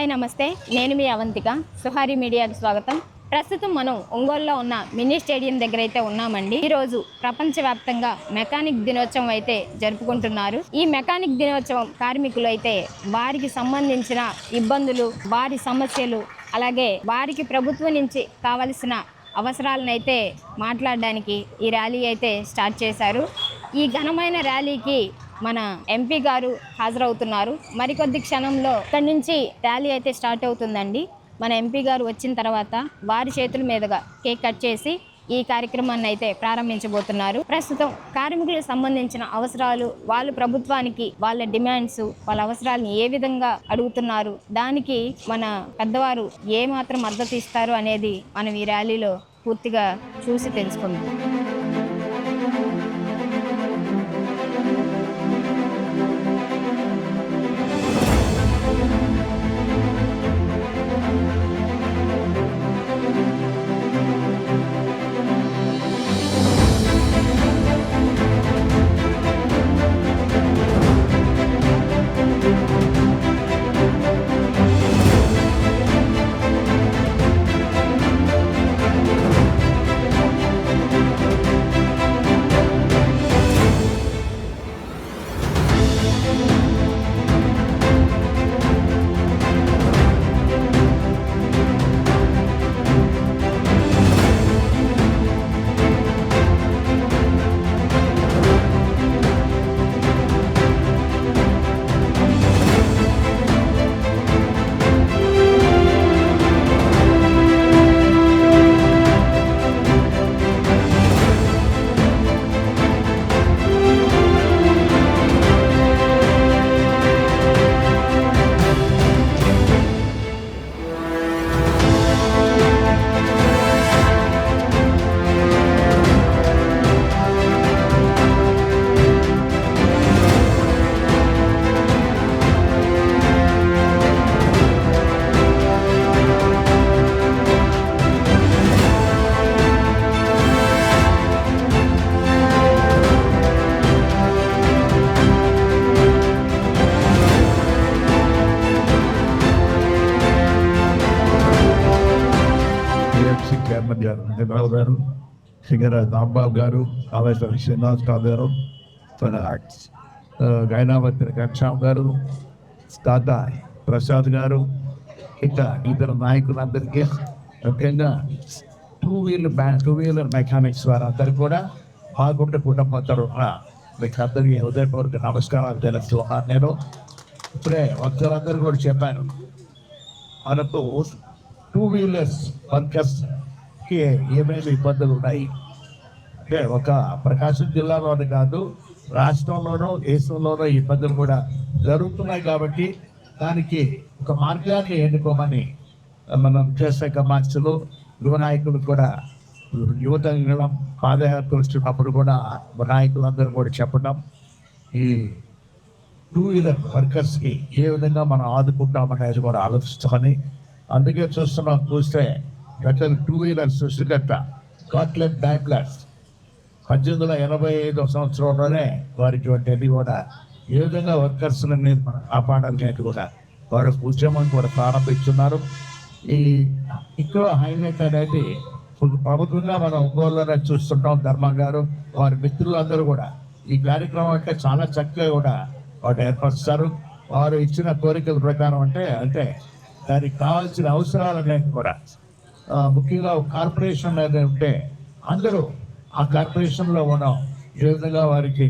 Hi నమస్తే, నేను మీ అవంతిక. సుహారి మీడియాకి స్వాగతం. ప్రస్తుతం మనం ఒంగోలులో ఉన్న మినీ స్టేడియం దగ్గర అయితే ఉన్నామండి. ఈరోజు ప్రపంచవ్యాప్తంగా మెకానిక్ దినోత్సవం అయితే జరుపుకుంటున్నారు. ఈ మెకానిక్ దినోత్సవం కార్మికులు అయితే వారికి సంబంధించిన ఇబ్బందులు, వారి సమస్యలు, అలాగే వారికి ప్రభుత్వం నుంచి కావలసిన అవసరాలను అయితే మాట్లాడడానికి ఈ ర్యాలీ అయితే స్టార్ట్ చేశారు. ఈ ఘనమైన ర్యాలీకి మన ఎంపీ గారు హాజరవుతున్నారు. మరికొద్ది క్షణంలో ఇక్కడి నుంచి ర్యాలీ అయితే స్టార్ట్ అవుతుందండి. మన ఎంపీ గారు వచ్చిన తర్వాత వారి చేతుల మీదుగా కేక్ కట్ చేసి ఈ కార్యక్రమాన్ని అయితే ప్రారంభించబోతున్నారు. ప్రస్తుతం కార్మికులకు సంబంధించిన అవసరాలు, వాళ్ళు ప్రభుత్వానికి వాళ్ళ డిమాండ్స్, వాళ్ళ అవసరాలను ఏ విధంగా అడుగుతున్నారు, దానికి మన పెద్దవారు ఏ మాత్రం మద్దతు ఇస్తారు అనేది మనం ఈ ర్యాలీలో పూర్తిగా చూసి తెలుసుకుందాం. చంద్రబాబు గారు, సింగర రాంబాబు గారు, కాళేశ్వర శ్రీనివాసరావు గారు, గైనావతి ఘనశ్యామ్ గారు, తాత ప్రసాద్ గారు, ఇంకా ఇతర నాయకులందరికీ, ముఖ్యంగా టూ వీలర్ మెకానిక్స్ వారందరూ కూడా పాల్గొంటే కుటుంబ తరఫున మీకు అందరికీ హృదయపూర్వక నమస్కారాలు తెలుస్తున్నాను. నేను ఇప్పుడే భక్తులందరూ కూడా చెప్పాను, మనకు టూ వీలర్స్ వర్కర్స్ ఏమేమి ఇబ్బందులు ఉన్నాయి అంటే ఒక ప్రకాశం జిల్లాలోనే కాదు, రాష్ట్రంలోనూ దేశంలోనూ ఇబ్బందులు కూడా జరుగుతున్నాయి. కాబట్టి దానికి ఒక మార్గాన్ని ఎన్నుకోమని మనం చేసే మార్చులు యువ నాయకులు కూడా యువత పాదయాత్ర వచ్చినప్పుడు కూడా నాయకులందరూ కూడా చెప్పడం, ఈ టూ వీలర్ వర్కర్స్కి ఏ విధంగా మనం ఆదుకుంటామనేది కూడా ఆలోచిస్తామని. అందుకే చూస్తే గత టూ వీలర్ సృష్టికర్త స్కాట్లాండ్ డైమ్లర్ 1885 సంవత్సరంలోనే వారికి అన్ని కూడా ఏ విధంగా వర్కర్స్ని కాపాడాలనేది కూడా వారు ఉద్యమం కూడా ప్రారంభిస్తున్నారు. ఈ ఎక్కువ హైలైట్ అనేది ప్రభుత్వంగా మనం ఒంగోలులోనే చూస్తుంటాం. ధర్మ గారు వారి మిత్రులందరూ కూడా ఈ కార్యక్రమం అంటే చాలా చక్కగా కూడా వారు ఏర్పరుస్తారు. వారు ఇచ్చిన కోరికల ప్రకారం అంటే దానికి కావాల్సిన అవసరాలు అనేది కూడా ముఖ్యంగా కార్పొరేషన్ అనేది ఉంటే అందరూ ఆ కార్పొరేషన్లో ఉన్నాం ఏ విధంగా వారికి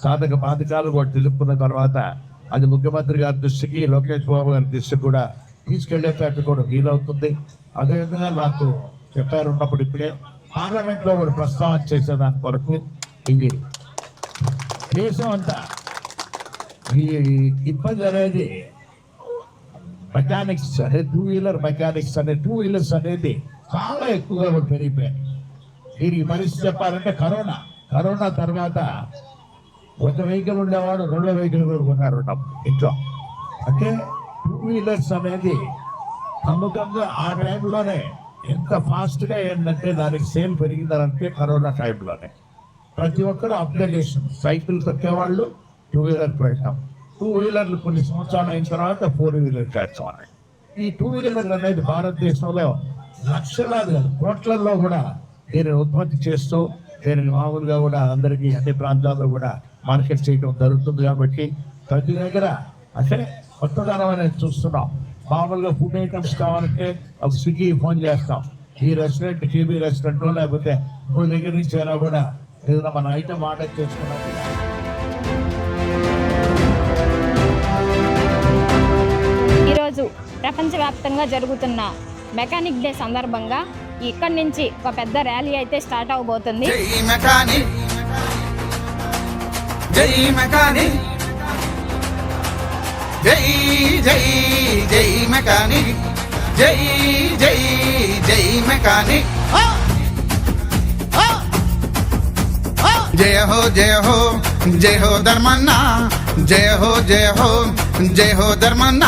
సాధక బాధకాలు కూడా తెలుపుకున్న తర్వాత అది ముఖ్యమంత్రి గారి దృష్టికి, లోకేష్ బాబు గారి దృష్టికి కూడా తీసుకెళ్లేటట్టు కూడా వీలవుతుంది. అదేవిధంగా నాకు చెప్పారు ఉన్నప్పుడు ఇప్పుడే పార్లమెంట్లో కూడా ప్రస్తావన చేసేదాని కొరకు ఇది దేశం అంతా ఈ ఇబ్బంది అనేది మెకానిక్స్ అనే టూ వీలర్స్ అనేది చాలా ఎక్కువగా పెరిగిపోయాయి. దీనికి పరిస్థితి చెప్పాలంటే కరోనా తర్వాత ఒక వెహికల్ ఉండేవాడు 2 వెహికల్ కూడా కొన్నారు ఇంట్లో. అంటే టూ వీలర్స్ అనేది నమ్మకంగా ఆ టైంలోనే ఎంత ఫాస్ట్గా ఏంటంటే దానికి సేల్ పెరిగిందంటే కరోనా టైంలోనే ప్రతి ఒక్కరు అప్గ్రేడేషన్, సైకిల్ తొక్కేవాళ్ళు టూ వీలర్ పెట్టాం, టూ వీలర్లు కొన్ని సంవత్సరాలు అయిన తర్వాత 4 వీలర్ చేస్తామని. ఈ 2 వీలర్ అనేది భారతదేశంలో లక్షలాది కాదు కోట్లలో కూడా దీనిని ఉత్పత్తి చేస్తూ దీనిని మామూలుగా కూడా అందరికీ అన్ని ప్రాంతాల్లో కూడా మార్కెట్ చేయడం జరుగుతుంది. కాబట్టి ప్రతి దగ్గర అంటే కొత్తదనం అనేది చూస్తున్నాం. మామూలుగా ఫుడ్ ఐటమ్స్ కావాలంటే ఒక స్విగ్గీ ఫోన్ చేస్తాం. ఈ రెస్టారెంట్ కేబీ రెస్టారెంట్ లేకపోతే మన దగ్గర నుంచి అయినా కూడా ఏదైనా మన ఐటమ్ ఆర్డర్ చేసుకున్నాం. ఈరోజు ప్రపంచవ్యాప్తంగా జరుగుతున్న మెకానిక్ డే సందర్భంగా ఇక్కడి నుంచి ఒక పెద్ద ర్యాలీ అయితే స్టార్ట్ అవబోతుంది. జై మెకానిక్, జై మెకానిక్, జై జై జై మెకానిక్, జై జై జై మెకానిక్. జయ హో జయ హో జయ హో ధర్మన్న, జయ హో జయ హో జయ హో ధర్మన్న.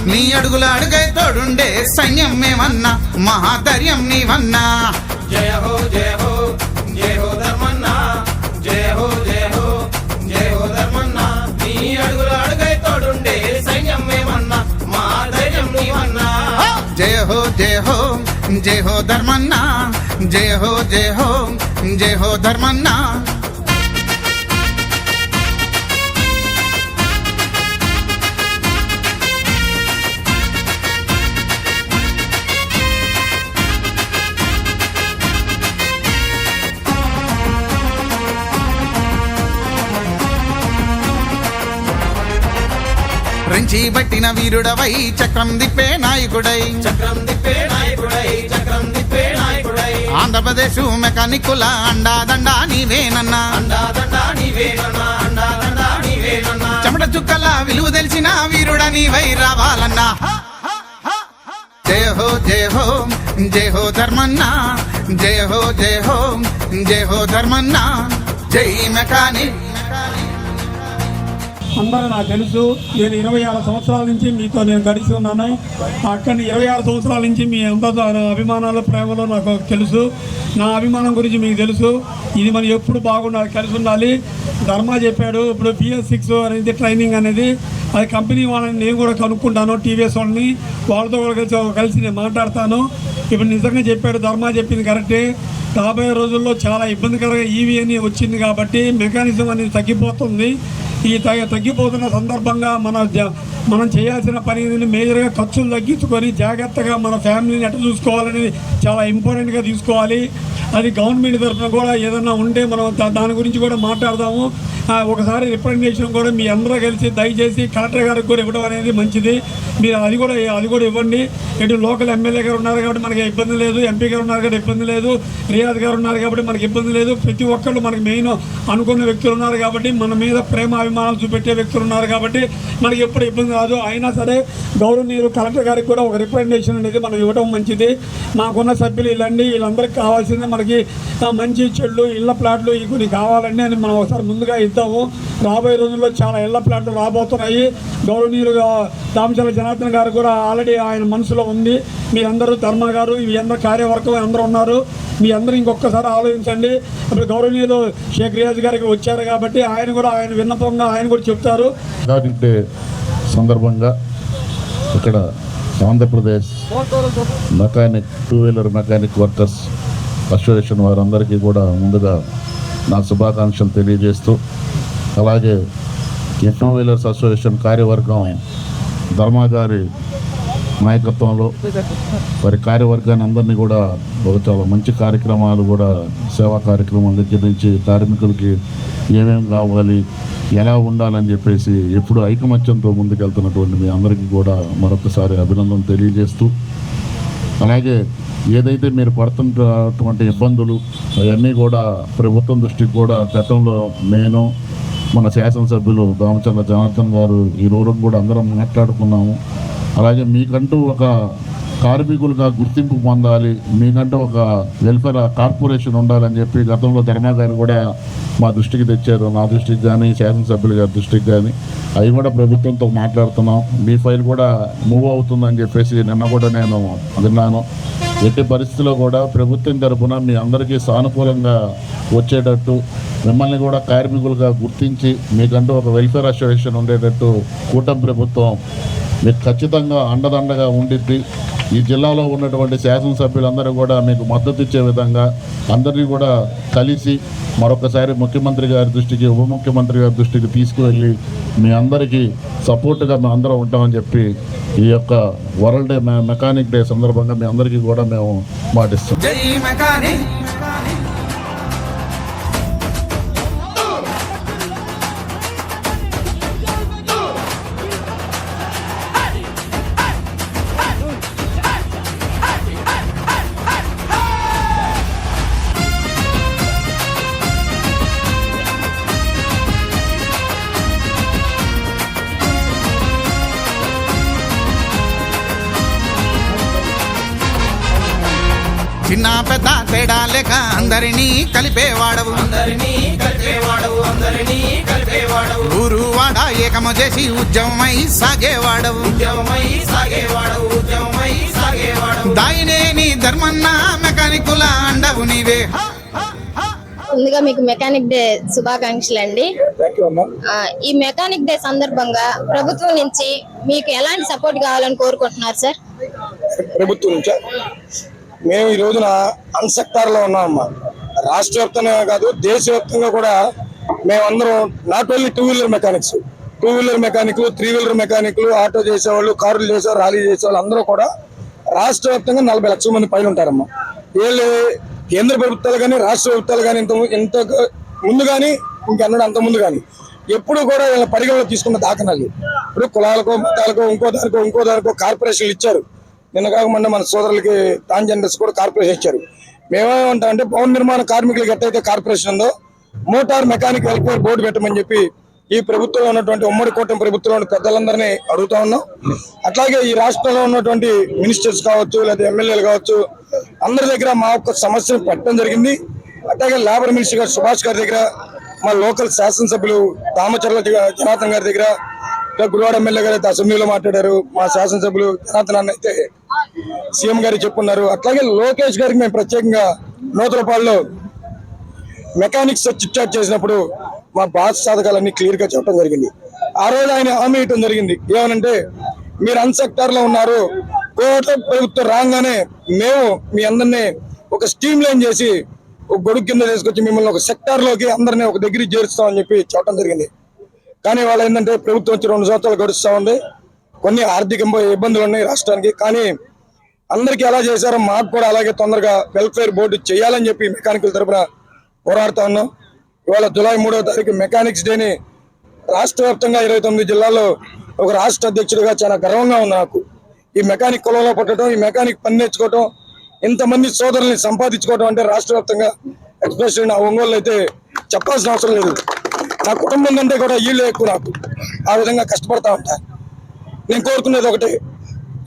నీ అడుగుల అడుగై తోడుండే సైన్యం మేమన్నా, మహాధైర్యం నీవన్నా. జయ హో జయ హో జయ హో ధర్మన్న, జయ హో జయ హో జయ హో ధర్మన్న. నీ అడుగుల అడుగై తోడుండే సైన్యం మేమన్నా, మహాధైర్యం నీవన్నా. జయ హో జయ హో జయ హో ధర్మన్న, జయ హో జయ హో జయ హో ధర్మన్న. రెంచి బట్టిన వీరుడవై చక్రం దిప్పే నాయకుడై, చక్రం దిప్పే నాయకుడై, చక్రం దిప్పే నాయకుడై. ఆంధ్రప్రదేశ్ మెకానిక్కుల అండాదండా నీవేనన్నా, అండాదండా నీవేనన్నా, అండాదండా నీవేనన్నా. చెమట చుక్కల విలువ తెలిసిన వీరుడ నీవై రావాలన్నా. జయ హో జయ హో జయ హో ధర్మన్న, జయ హో జయ హో జయ హో ధర్మన్న. జై మెకానిక్. అందరూ నాకు తెలుసు. నేను 26 సంవత్సరాల నుంచి మీతో నేను గడిచి ఉన్నాను. అక్కడి 26 సంవత్సరాల నుంచి మీ అందరూ అభిమానాలు ప్రేమలో నాకు తెలుసు. నా అభిమానం గురించి మీకు తెలుసు. ఇది మనం ఎప్పుడు బాగుండాలి, కలిసి ఉండాలి. ధర్మ చెప్పాడు ఇప్పుడు PS6 అనేది ట్రైనింగ్ అనేది అది కంపెనీ వాళ్ళని నేను కూడా కనుక్కుంటాను. టీవీఎస్ వాళ్ళని వాళ్ళతో కూడా కలిసి నేను మాట్లాడతాను. ఇప్పుడు నిజంగా చెప్పాడు, ధర్మ చెప్పింది కరెక్టే. రాబోయే రోజుల్లో చాలా ఇబ్బందికరంగా ఈవీ అని వచ్చింది కాబట్టి మెకానిజం అనేది తగ్గిపోతుంది. ఈ తగ్గిపోతున్న సందర్భంగా మనం చేయాల్సిన పని మేజర్గా ఖర్చులు తగ్గించుకొని జాగ్రత్తగా మన ఫ్యామిలీని ఎట్లా చూసుకోవాలనేది చాలా ఇంపార్టెంట్గా తీసుకోవాలి. అది గవర్నమెంట్ తరఫున కూడా ఏదైనా ఉంటే మనం దాని గురించి కూడా మాట్లాడదాము. ఒకసారి రిప్రజెంటేషన్ కూడా మీ అందరూ కలిసి దయచేసి కలెక్టర్ గారికి కూడా ఇవ్వడం అనేది మంచిది. మీరు అది కూడా ఇవ్వండి. ఇటు లోకల్ ఎమ్మెల్యే గారు ఉన్నారు కాబట్టి మనకి ఇబ్బంది లేదు, ఎంపీ గారు ఉన్నారు కాబట్టి ఇబ్బంది లేదు, రియాజ్ గారు ఉన్నారు కాబట్టి మనకి ఇబ్బంది లేదు. ప్రతి ఒక్కళ్ళు మనకి మెయిన్ అనుకున్న వ్యక్తులు ఉన్నారు కాబట్టి మన మీద ప్రేమ అభిమానాలు చూపెట్టే వ్యక్తులు ఉన్నారు కాబట్టి మనకి ఎప్పుడు ఇబ్బంది కాదు. అయినా సరే గౌరవనీయులు కలెక్టర్ గారికి కూడా ఒక రిప్రజెంటేషన్ అనేది మనం ఇవ్వడం మంచిది. మాకున్న సభ్యులు వీళ్ళందరికీ కావాల్సిందే మనకి మంచి చెట్లు ఇళ్ల ప్లాట్లు కొన్ని కావాలండి అని మనం ఒకసారి ముందుగా ఇద్దాము. రాబోయే రోజుల్లో చాలా ఇళ్ల ప్లాట్లు రాబోతున్నాయి. గౌరవనీయులుగా దామచర్ల జనార్దన్ గారు కూడా ఆల్రెడీ ఆయన మనసులో ఉంది. మీరందరూ ధర్మ గారు ఈ అందరూ కార్యవర్గం అందరూ ఉన్నారు. మీ అందరూ ఇంకొకసారి ఆలోచించండి. ఇప్పుడు గౌరవనీయులు షేక్ రియాజ్ గారికి వచ్చారు కాబట్టి ఆయన విన్నపంగా ఆయన కూడా చెప్తారు. సందర్భంగా ఇక్కడ Andhra Pradesh mechanic 2 wheeler mechanic workers association వారందరికీ కూడా ముందుగా నా శుభాకాంక్షలు తెలియజేస్తూ, అలాగే 2 వీలర్స్ అసోసియేషన్ కార్యవర్గం ధర్మ గారి నాయకత్వంలో వారి కార్యవర్గాన్ని అందరినీ కూడా చాలా మంచి కార్యక్రమాలు కూడా సేవా కార్యక్రమాల దగ్గర నుంచి కార్మికులకి ఏమేమి కావాలి ఎలా ఉండాలని చెప్పేసి ఎప్పుడు ఐకమత్యంతో ముందుకెళ్తున్నటువంటి మీ అందరికీ కూడా మరొకసారి అభినందన తెలియజేస్తూ, అలాగే ఏదైతే మీరు పడుతున్నటువంటి ఇబ్బందులు అవన్నీ కూడా ప్రభుత్వం దృష్టికి కూడా గతంలో నేను మన శాసనసభ్యులు దామచర్ల జనార్దన్ గారు ఈ రోజు కూడా అందరం మాట్లాడుకున్నాము. అలాగే మీకంటూ ఒక కార్మికులుగా గుర్తింపు పొందాలి, మీకంటూ ఒక వెల్ఫేర్ కార్పొరేషన్ ఉండాలని చెప్పి గతంలో ధర్మ గారు కూడా మా దృష్టికి తెచ్చారు. నా దృష్టికి కానీ శాసనసభ్యుల గారి దృష్టికి కానీ అవి కూడా ప్రభుత్వంతో మాట్లాడుతున్నాం. మీ ఫైల్ కూడా మూవ్ అవుతుందని చెప్పేసి నిన్న కూడా నేను విన్నాను. ఎట్టి పరిస్థితుల్లో కూడా ప్రభుత్వం తరఫున మీ అందరికీ సానుకూలంగా వచ్చేటట్టు మిమ్మల్ని కూడా కార్మికులుగా గుర్తించి మీకంటూ ఒక వెల్ఫేర్ అసోసియేషన్ ఉండేటట్టు కూటమి ప్రభుత్వం మీకు ఖచ్చితంగా అండదండగా ఉండిద్ది. ఈ జిల్లాలో ఉన్నటువంటి శాసనసభ్యులందరూ కూడా మీకు మద్దతు ఇచ్చే విధంగా అందరినీ కూడా కలిసి మరొకసారి ముఖ్యమంత్రి గారి దృష్టికి, ఉప ముఖ్యమంత్రి గారి దృష్టికి తీసుకువెళ్ళి మీ అందరికీ సపోర్ట్గా మేము అందరం ఉంటామని చెప్పి ఈ యొక్క వరల్డ్ డే మెకానిక్ డే సందర్భంగా మీ అందరికీ కూడా మేము మాటిస్తాం. జై మెకానిక్. చిన్న పెద్ద తేడా లేక అందరినీ కలిపేవాడవు, ఊరు వాడ ఏకము చేసి ఉద్యమమై సాగేవాడవు, దాయినేని ధర్మన్న మెకానికుల అండవు నీవే. ముందుగా మీకు మెకానిక్ డే శుభాకాంక్షలు అండి. ఈ మెకానిక్ డే సందర్భంగా ప్రభుత్వం నుంచి మీకు ఎలాంటి సపోర్ట్ కావాలని కోరుకుంటున్నారు సార్? ప్రభుత్వం నుంచి మేము ఈ రోజున అన్సెక్టార్లో ఉన్నామమ్మా. రాష్ట్ర వ్యాప్తంగా కాదు, దేశవ్యాప్తంగా కూడా మేమందరం not only 2 wheeler mechanics, 2 wheeler మెకానిక్లు, 3 వీలర్ మెకానిక్లు, ఆటో చేసేవాళ్ళు, కార్లు చేసేవాళ్ళు, ర్యాలీ చేసేవాళ్ళు అందరూ కూడా రాష్ట్ర వ్యాప్తంగా 40 లక్షల మంది పైన ఉంటారమ్మా. వీళ్ళు కేంద్ర ప్రభుత్వాలు కానీ రాష్ట్ర ప్రభుత్వాలు కానీ ఇంత ముందు కానీ ఇంకెన్నడూ అంత ముందు కానీ ఎప్పుడు కూడా వీళ్ళ పరిగణలో తీసుకున్న దాఖనాలు. ఇప్పుడు కులాలకో, మతాలకో, ఇంకో దానికో కార్పొరేషన్లు ఇచ్చారు. నిన్న కాకుండా మన సోదరులకి ట్రాన్స్జెండర్స్ కూడా కార్పొరేషన్ ఇచ్చారు. మేమేమంటాం అంటే భవన నిర్మాణ కార్మికులకు ఎట్టయితే కార్పొరేషన్ ఉందో మోటార్ మెకానిక్ వెల్ఫేర్ బోర్డు పెట్టమని చెప్పి ఈ ప్రభుత్వంలో ఉన్నటువంటి ఉమ్మడి కూటమి ప్రభుత్వంలో పెద్దలందరినీ అడుగుతా ఉన్నాం. అట్లాగే ఈ రాష్ట్రంలో ఉన్నటువంటి మినిస్టర్స్ కావచ్చు, లేదా ఎమ్మెల్యేలు కావచ్చు, అందరి దగ్గర మా యొక్క సమస్యను పెట్టడం జరిగింది. అట్లాగే లేబర్ మినిస్టర్ గారు సుభాష్ గారి దగ్గర, మా లోకల్ శాసనసభ్యులు దామచర్ల జనార్దన్ గారి దగ్గర, గుడివాడ ఎమ్మెల్యే గారు అయితే అసెంబ్లీలో మాట్లాడారు, మా శాసనసభ్యులు జనార్దన్ అన్న అయితే సీఎం గారికి చెప్పున్నారు. అట్లాగే లోకేష్ గారికి మేము ప్రత్యేకంగా నూతలపాడులో మెకానిక్స్ చిట్చాట్ చేసినప్పుడు మా బాధ సాధకాలన్నీ క్లియర్ గా చెప్పడం జరిగింది. ఆ రోజు ఆయన హామీ ఇవ్వడం జరిగింది, ఏమనంటే మీరు అన్సెక్టార్ లో ఉన్నారు, కోట ప్రభుత్వం రాగానే మేము మీ అందరినీ ఒక స్ట్రీమ్ లైన్ చేసి ఒక గొడుగు కింద తీసుకొచ్చి మిమ్మల్ని ఒక సెక్టార్ లోకి అందరినీ ఒక దగ్గరికి చేరుస్తామని చెప్పి చెప్పడం జరిగింది. కానీ వాళ్ళు ఏంటంటే ప్రభుత్వం వచ్చి 2 సంవత్సరాలు గడుస్తూ ఉంది, కొన్ని ఆర్థిక ఇబ్బందులు ఉన్నాయి రాష్ట్రానికి. కానీ అందరికీ ఎలా చేశారో మాకు కూడా అలాగే తొందరగా వెల్ఫేర్ బోర్డు చేయాలని చెప్పి మెకానికల్ తరఫున పోరాడుతా ఉన్నాం. ఇవాళ జూలై 3వ తారీఖు మెకానిక్స్ డేని రాష్ట్ర వ్యాప్తంగా 29 జిల్లాల్లో ఒక రాష్ట్ర అధ్యక్షుడిగా చాలా గర్వంగా ఉంది నాకు. ఈ మెకానిక్ కులంలో పుట్టడం, ఈ మెకానిక్ పని నేర్చుకోవటం, ఇంతమంది సోదరుల్ని సంపాదించుకోవటం అంటే రాష్ట్ర వ్యాప్తంగా ఎక్స్పెషల్లీ నా ఒంగోలు అయితే చెప్పాల్సిన అవసరం లేదు. నా కుటుంబం కంటే కూడా వీళ్ళే ఎక్కువ నాకు. ఆ విధంగా కష్టపడతా ఉంటా. నేను కోరుకునేది ఒకటే,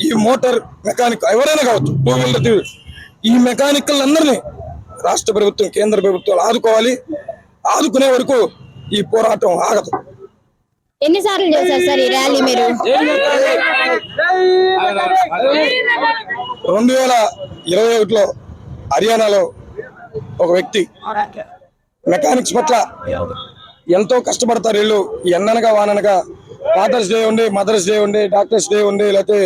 ఈ మోటార్ మెకానిక్ ఎవరైనా కావచ్చు, 2 వీలర్, ఈ మెకానికల్ అందరినీ రాష్ట్ర ప్రభుత్వం, కేంద్ర ప్రభుత్వాలు ఆదుకోవాలి. ఆదుకునే వరకు ఈ పోరాటం ఆగదు. ఎన్నిసార్లు చేశారు సార్ ఈ ర్యాలీ మీరు? 2021లో హర్యానాలో ఒక వ్యక్తి మెకానిక్స్ పట్ల ఎంతో కష్టపడతారు. వీళ్ళు ఎండనగా వాననగా ఫాదర్స్ డే ఉండి, మదర్స్ డే ఉండి, డాక్టర్స్ డే ఉండి, లేకపోతే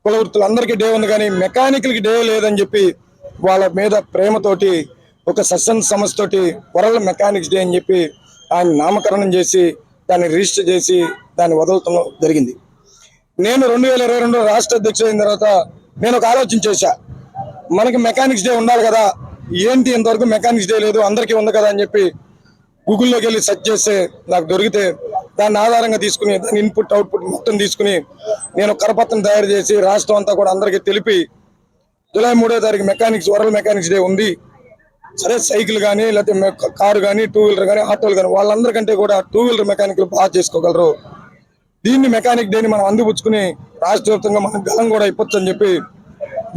కుల వృత్తులు అందరికీ డే ఉంది, కానీ మెకానికల్కి డే లేదని చెప్పి వాళ్ళ మీద ప్రేమతోటి ఒక సత్సంగ సంస్థతోటి వరల్డ్ మెకానిక్స్ డే అని చెప్పి ఆయన నామకరణం చేసి దాన్ని రిజిస్టర్ చేసి దాన్ని వదలటం జరిగింది. నేను 2022 రాష్ట్ర అధ్యక్షుడు అయిన తర్వాత నేను ఒక ఆలోచన చేశా, మనకి మెకానిక్స్ డే ఉండాలి కదా, ఏంటి ఇంతవరకు మెకానిక్స్ డే లేదు, అందరికీ ఉంది కదా అని చెప్పి గూగుల్లోకి వెళ్ళి సెర్చ్ చేస్తే నాకు దొరికితే దాన్ని ఆధారంగా తీసుకుని దాని ఇన్పుట్ అవుట్పుట్ మొత్తం తీసుకుని నేను కరపత్రం తయారు చేసి రాష్ట్రం అంతా కూడా అందరికీ తెలిపి జూలై 3వ తారీఖు వరల్డ్ మెకానిక్స్ డే ఉంది. సరే సైకిల్ కానీ, లేకపోతే కారు కానీ, 2 వీలర్ కానీ, ఆటోలు కానీ, వాళ్ళందరికంటే కూడా 2 వీలర్ మెకానిక్లు బాగా చేసుకోగలరు. దీన్ని మెకానిక్ డేని మనం అందిపుచ్చుకుని రాష్ట్ర వ్యాప్తంగా మనం గలం కూడా ఇప్పొచ్చు అని చెప్పి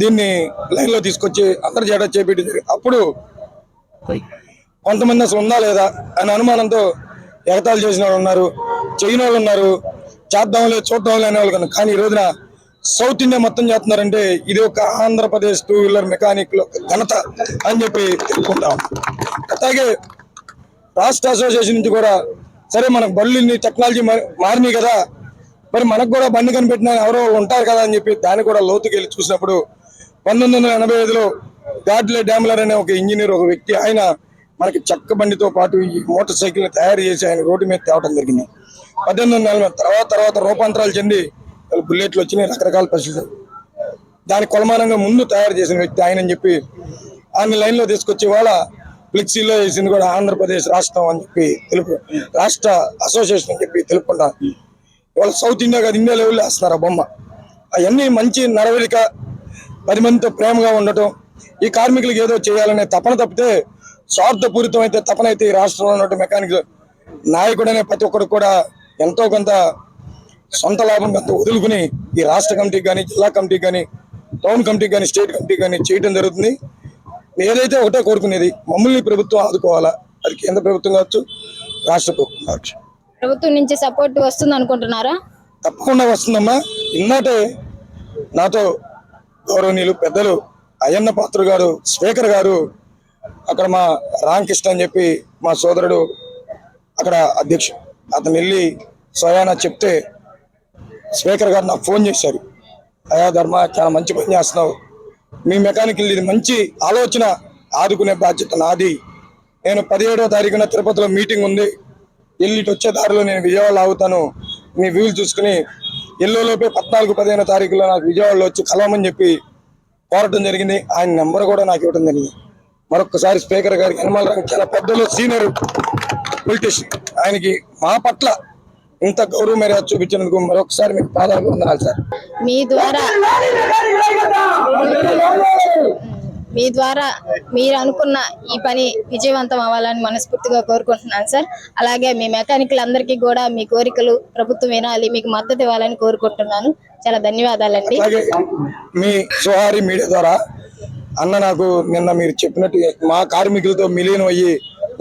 దీన్ని లైన్లో తీసుకొచ్చి అందరి చేట చేపెట్టి, అప్పుడు కొంతమంది అసలు ఉందా లేదా అనే అనుమానంతో ఎగతాళి చేసిన వాళ్ళు ఉన్నారు, చేయని వాళ్ళు ఉన్నారు, చేద్దాంలే చూద్దాంలే అనే వాళ్ళు. కానీ ఈ రోజున సౌత్ ఇండియా మొత్తం చేస్తున్నారంటే ఇది ఒక ఆంధ్రప్రదేశ్ 2 వీలర్ మెకానిక్ ఘనత అని చెప్పి తెలుసుకుంటాం. అట్లాగే రాష్ట్ర అసోసియేషన్ నుంచి కూడా సరే మనకు బళ్ళు టెక్నాలజీ మారినాయి కదా, మరి మనకు కూడా బండి కనిపెట్టిన ఎవరో ఉంటారు కదా అని చెప్పి దాన్ని కూడా లోతుకి వెళ్ళి చూసినప్పుడు 1985లో గాడ్లే డామ్లర్ అనే ఒక ఇంజనీర్, ఒక వ్యక్తి, ఆయన మనకి చెక్క బండితో పాటు ఈ మోటార్ సైకిల్ తయారు చేసి ఆయన రోడ్డు మీద తేవడం జరిగింది. 1840 తర్వాత రూపాంతరాలు చెంది బుల్లెట్లు వచ్చినాయి, రకరకాల పరిస్థితులు. దాని కొలమానంగా ముందు తయారు చేసిన వ్యక్తి ఆయన అని చెప్పి ఆయన లైన్లో తీసుకొచ్చి వాళ్ళ ఫ్లెక్సీలో వేసింది కూడా ఆంధ్రప్రదేశ్ రాష్ట్రం అని చెప్పి రాష్ట్ర అసోసియేషన్ అని చెప్పి తెలుపుకుంటా. ఇవాళ సౌత్ ఇండియా కాదు, ఇండియా లెవెల్లో వేస్తున్నారు ఆ బొమ్మ. అవన్నీ మంచి నడవడిక, 10 మందితో ప్రేమగా ఉండటం, ఈ కార్మికులకు ఏదో చేయాలనే తపన తప్పితే స్వార్థపూరితం అయితే తపన అయితే ఈ రాష్ట్రంలో ఉన్నట్టు మెకానిక్ నాయకుడనే ప్రతి ఒక్కరికి కూడా ఎంతో కొంత సొంత లాభం కొంత వదులుకుని ఈ రాష్ట్ర కమిటీకి కానీ, జిల్లా కమిటీకి కానీ, టౌన్ కమిటీకి కానీ, స్టేట్ కమిటీకి కానీ చేయడం జరుగుతుంది. ఏదైతే ఒకటే కోరుకునేది, మమ్మల్ని ప్రభుత్వం ఆదుకోవాలా. అది కేంద్ర ప్రభుత్వం కావచ్చు, రాష్ట్ర ప్రభుత్వం కావచ్చు. ప్రభుత్వం నుంచి సపోర్ట్ వస్తుంది అనుకుంటున్నారా? తప్పకుండా వస్తుందమ్మా. ఇన్నాటే నాతో గౌరవనీయులు పెద్దలు అయ్యన్న పాత్ర గారు, స్పీకర్ గారు, అక్కడ మా రామకృష్ణ అని చెప్పి మా సోదరుడు అక్కడ అధ్యక్షుడు, అతను వెళ్ళి స్వయానా చెప్తే స్పీకర్ గారు నాకు ఫోన్ చేశారు. అయా ధర్మ, చాలా మంచి పని చేస్తున్నావు, మీ మెకానికల్ ఇది మంచి ఆలోచన, ఆదుకునే బాధ్యత నాది. నేను 17వ తారీఖున తిరుపతిలో మీటింగ్ ఉంది, వెళ్ళిటి వచ్చే దారిలో నేను విజయవాడలో ఆగుతాను, మీ వీలు చూసుకుని ఎల్లోలోపే 14-15వ తారీఖులో నాకు విజయవాడలో వచ్చి కలవమని చెప్పి కోరటం జరిగింది. ఆయన నెంబర్ కూడా నాకు ఇవ్వడం జరిగింది. మరొకసారి స్పీకర్ గారికి, యనమల రంగ చాలా పెద్దలు, సీనియర్ పొలిటీషియన్, ఆయనకి మా పట్ల ఇంత గౌరవ మర్యాద చూపించినందుకు మరొకసారి మీకు పాదాలు వందనాలు సార్. మీ ద్వారా మీరు అనుకున్న ఈ పని విజయవంతం అవ్వాలని మనస్ఫూర్తిగా కోరుకుంటున్నాను సార్. అలాగే మీ మెకానికల్ అందరికీ కూడా మీ కోరికలు ప్రభుత్వం వినాలి, మీకు మద్దతు ఇవ్వాలని కోరుకుంటున్నాను. చాలా ధన్యవాదాలండి. అలాగే మీ సుహారి మీడియా ద్వారా అన్న, నాకు నిన్న మీరు చెప్పినట్టు మా కార్మికులతో మిలీనం అయ్యి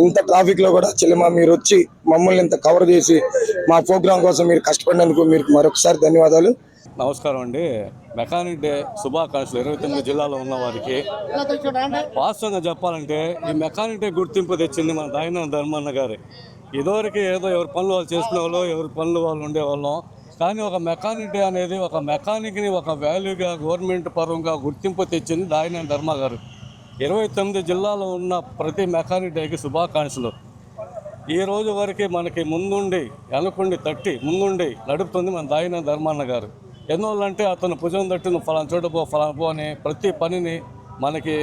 ఇంత ట్రాఫిక్ లో కూడా చెల్లెమా మీరు వచ్చి మమ్మల్ని ఇంత కవర్ చేసి మా ప్రోగ్రాం కోసం మీరు కష్టపడినందుకు మీకు మరొకసారి ధన్యవాదాలు. నమస్కారం అండి. మెకానిక్ డే శుభాకాంక్షలు 29 జిల్లాలో ఉన్న వారికి. వాస్తవంగా చెప్పాలంటే ఈ మెకానిక్ డే గుర్తింపు తెచ్చింది మన దాయన ధర్మన్న గారు. ఇదివరకు ఏదో ఎవరి పనులు వాళ్ళు చేసుకునే వాళ్ళు, ఎవరి పనులు వాళ్ళు ఉండేవాళ్ళం. కానీ ఒక మెకానిక్ డే అనేది ఒక మెకానిక్ని ఒక వాల్యూగా గవర్నమెంట్ పరంగా గుర్తింపు తెచ్చింది దాయన ధర్మ గారు. 29 జిల్లాలో ఉన్న ప్రతి మెకానిక్ డేకి శుభాకాంక్షలు. ఈ రోజు వరకు మనకి ముందుండి వెనకుండి తట్టి ముందుండి నడుపుతుంది మన దాయన ధర్మన్న గారు. ఎందువల్లంటే అతను భుజం తట్టు నువ్వు ఫలానా చోట ఫలానా పో అని ప్రతి పనిని మనకి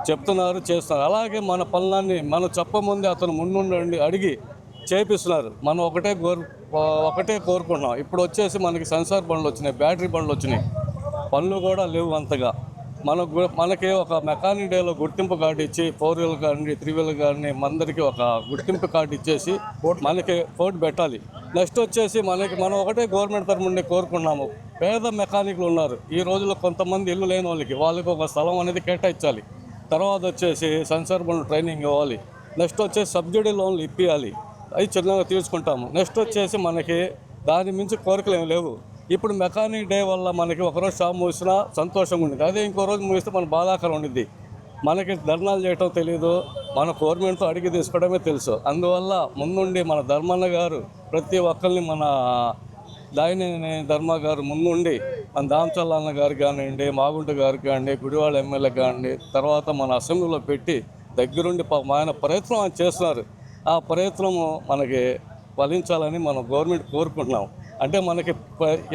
చెప్తున్నారు, చేస్తున్నారు. అలాగే మన పనులన్నీ మనం చెప్పముందే అతను ముందుండి అడిగి చేపిస్తున్నారు. మనం ఒకటే కోరుకుంటున్నాం. ఇప్పుడు వచ్చేసి మనకి సెన్సార్ బండ్లు వచ్చినాయి, బ్యాటరీ బండ్లు వచ్చినాయి, పనులు కూడా లేవు అంతగా. మనకి ఒక మెకానిక్ డేలో గుర్తింపు కార్డు ఇచ్చి 4 వీలర్ కానీ 3 వీలర్ కానీ అందరికీ ఒక గుర్తింపు కార్డు ఇచ్చేసి మనకి పోటీ పెట్టాలి. నెక్స్ట్ వచ్చేసి మనం ఒకటే గవర్నమెంట్ తరఫు నుండి కోరుకున్నాము. పేద మెకానిక్లు ఉన్నారు ఈ రోజుల్లో, కొంతమంది ఇల్లు లేని వాళ్ళకి ఒక స్థలం అనేది కేటాయించాలి. తర్వాత వచ్చేసి సెన్సార్ బండ్లు ట్రైనింగ్ ఇవ్వాలి. నెక్స్ట్ వచ్చేసి సబ్సిడీ లోన్లు ఇప్పించాలి, అవి చిన్నగా తీసుకుంటాము. నెక్స్ట్ వచ్చేసి మనకి దాని మించి కోరికలు ఏమి లేవు. ఇప్పుడు మెకానిక్ డే వల్ల మనకి ఒకరోజు షాప్ మూసినా సంతోషంగా ఉండేది, అదే ఇంకో రోజు మూస్తే మన బాధాకరం ఉండిద్ది. మనకి ధర్నాలు చేయటం తెలియదు, మన గవర్నమెంట్తో అడిగి తీసుకోవడమే తెలుసు. అందువల్ల ముందుండి మన ధర్మన్న గారు ప్రతి ఒక్కరిని, మన దాయని ధర్మ గారు ముందుండి మన దామచల్ల అన్న గారు కానివ్వండి, మాగుంట గారు కానివ్వండి, గుడివాడ ఎమ్మెల్యే కానివ్వండి, తర్వాత మన అసెంబ్లీలో పెట్టి దగ్గరుండి ఆయన ప్రయత్నం ఆయన చేస్తున్నారు. ఆ ప్రయత్నము మనకి ఫలించాలని మనం గవర్నమెంట్ కోరుకుంటున్నాం. అంటే మనకి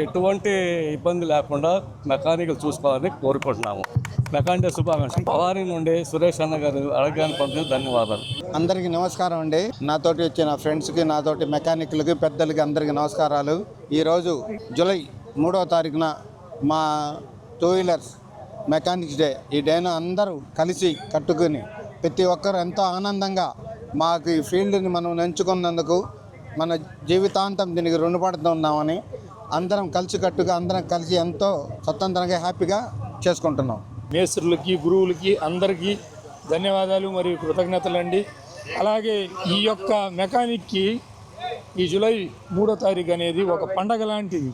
ఎటువంటి ఇబ్బంది లేకుండా మెకానికల్ చూసుకోవాలని కోరుకుంటున్నాము. మెకానిక్ శుభాకాంక్షలు. వారి నుండి సురేష్ అన్న గారు అడగడానికి పంపిన ధన్యవాదాలు. అందరికీ నమస్కారం అండి. నాతోటి వచ్చిన ఫ్రెండ్స్కి, నాతోటి మెకానిక్లకి, పెద్దలకి అందరికీ నమస్కారాలు. ఈరోజు జూలై 3వ తారీఖున మా 2 వీలర్స్ మెకానిక్స్ డే. ఈ డేను అందరూ కలిసి కట్టుకుని ప్రతి ఒక్కరు ఎంతో ఆనందంగా మాకు ఈ ఫీల్డ్ని మనం ఎంచుకున్నందుకు మన జీవితాంతం దీనికి రుణపడుతున్నామని అందరం కలిసికట్టుగా అందరం కలిసి ఎంతో స్వతంత్రంగా హ్యాపీగా చేసుకుంటున్నాం. మేస్త్రులకి, గురువులకి అందరికీ ధన్యవాదాలు మరియు కృతజ్ఞతలు అండి. అలాగే ఈ యొక్క మెకానిక్కి ఈ జూలై 3వ తారీఖు అనేది ఒక పండగ లాంటిది.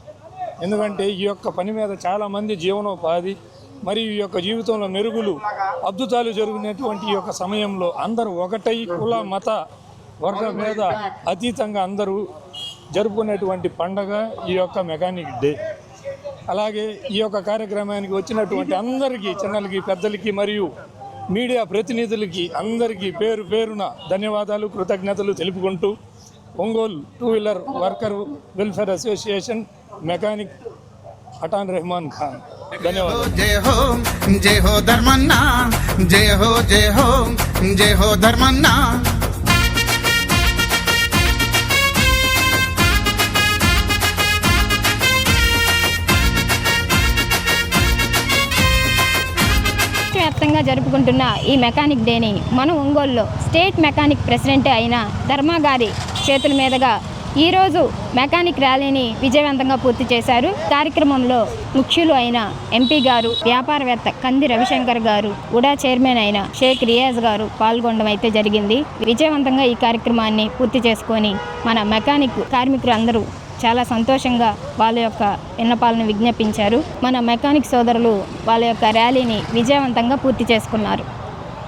ఎందుకంటే ఈ యొక్క పని మీద చాలామంది జీవనోపాధి మరియు ఈ యొక్క జీవితంలో మెరుగులు, అద్భుతాలు జరిగినటువంటి ఈ యొక్క సమయంలో అందరూ ఒకటై కుల, మత, వర్గ భేద అతీతంగా అందరూ జరుపుకునేటువంటి పండగ ఈ యొక్క మెకానిక్ డే. అలాగే ఈ యొక్క కార్యక్రమానికి వచ్చినటువంటి అందరికీ, చిన్నలకి, పెద్దలకి మరియు మీడియా ప్రతినిధులకి అందరికీ పేరు పేరున ధన్యవాదాలు, కృతజ్ఞతలు తెలుపుకుంటూ Ongole two wheeler worker welfare association mechanic Atan Rehman Khan. ధన్యవాదాలు. జయ హో జయ హో ధర్మన్న, జయ హో జయ హో జయ హో ధర్మన్న. వ్యాప్తంగా జరుపుకుంటున్న ఈ మెకానిక్ డేని మన ఒంగోలులో స్టేట్ మెకానిక్ ప్రెసిడెంట్ అయిన ధర్మ గారి చేతుల మీదుగా ఈరోజు మెకానిక్ ర్యాలీని విజయవంతంగా పూర్తి చేశారు. కార్యక్రమంలో ముఖ్యులు అయిన ఎంపీ గారు, వ్యాపారవేత్త కంది రవిశంకర్ గారు, ఉడా చైర్మన్ అయిన షేక్ రియాజ్ గారు పాల్గొనడం అయితే జరిగింది. విజయవంతంగా ఈ కార్యక్రమాన్ని పూర్తి చేసుకొని మన మెకానిక్ కార్మికులు అందరూ చాలా సంతోషంగా వాళ్ళ యొక్క విన్నపాలను విజ్ఞాపించారు. మన మెకానిక్ సోదరులు వాళ్ళ యొక్క ర్యాలీని విజయవంతంగా పూర్తి చేసుకున్నారు.